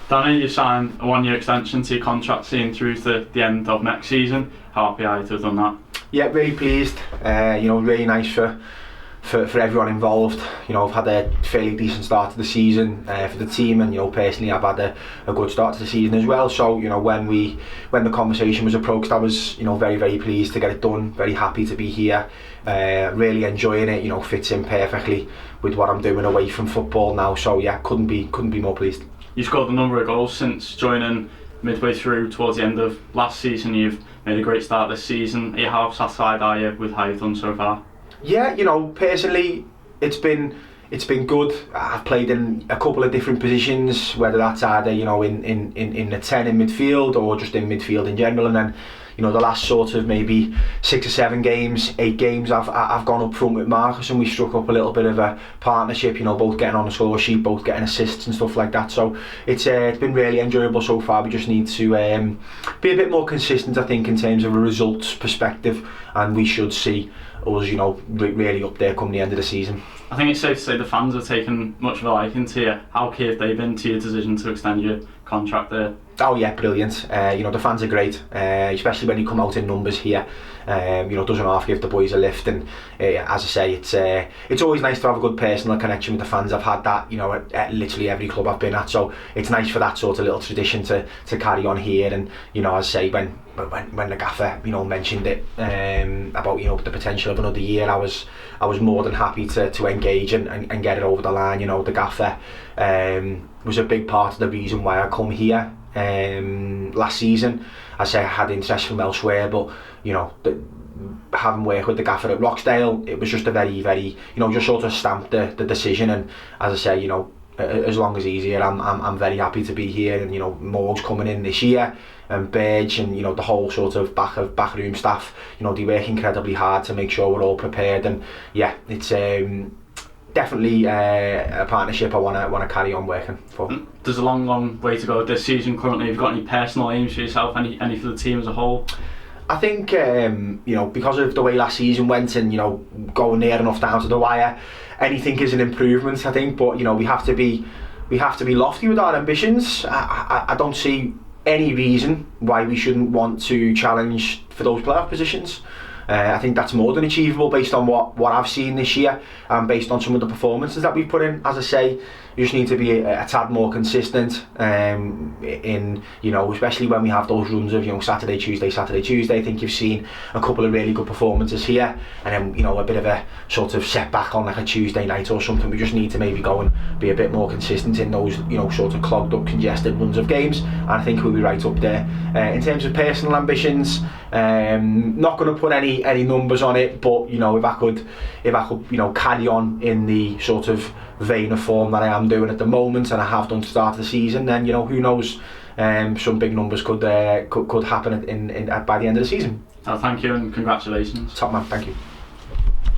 Danny, you signed a 1-year extension to your contract, seeing through to the end of next season. How happy are you to have done that? Yeah, really pleased. Really nice for everyone involved. I've had a fairly decent start to the season for the team, and personally I've had a good start to the season as well. So when the conversation was approached, I was very, very pleased to get it done. Very happy to be here. Really enjoying it. Fits in perfectly with what I'm doing away from football now. So yeah, couldn't be more pleased. You scored a number of goals since joining midway through towards the end of last season. You've made a great start this season. How satisfied are you with how you've done so far? Yeah, personally, it's been good. I've played in a couple of different positions, whether that's either in the 10 in midfield or just in midfield in general, and then the last sort of maybe 6 or 7 games, 8 games, I've gone up front with Marcus, and we struck up a little bit of a partnership. Both getting on the score sheet, both getting assists and stuff like that. So it's been really enjoyable so far. We just need to be a bit more consistent, I think, in terms of a results perspective, and we should see us, really up there come the end of the season. I think it's safe to say the fans have taken much of a liking to you. How key have they been to your decision to extend your contract there? Oh yeah, brilliant. The fans are great, especially when you come out in numbers here. Doesn't half give the boys a lift, and as I say, it's always nice to have a good personal connection with the fans. I've had that, at literally every club I've been at, so it's nice for that sort of little tradition to carry on here. And as I say, when the gaffer mentioned it about the potential of another year, I was more than happy to engage and get it over the line. The gaffer was a big part of the reason why I come here last season. I say I had interest from elsewhere, but having worked with the gaffer at Rochdale, it was just a very, very just sort of stamped the decision. And as I say, as long as he's here, I'm very happy to be here. And Morg's coming in this year, and Burge, and the whole sort of backroom staff, they work incredibly hard to make sure we're all prepared. And yeah, it's definitely a partnership I want to carry on working for. There's a long way to go this season currently. Have you got any personal aims for yourself, any for the team as a whole? I think because of the way last season went, and going near enough down to the wire, anything is an improvement, I think. But we have to be lofty with our ambitions. I don't see any reason why we shouldn't want to challenge for those playoff positions. I think that's more than achievable based on what I've seen this year, and based on some of the performances that we've put in. As I say, you just need to be a tad more consistent in especially when we have those runs of Saturday, Tuesday. I think you've seen a couple of really good performances here, and then a bit of a sort of setback on like a Tuesday night or something. We just need to maybe go and be a bit more consistent in those sort of clogged up, congested runs of games, and I think we'll be right up there. In terms of personal ambitions, not going to put any numbers on it, but if I could carry on in the sort of vein of form that I am doing at the moment, and I have done to start the season, then who knows, some big numbers could happen by the end of the season. Thank you, and congratulations. Top man, thank you.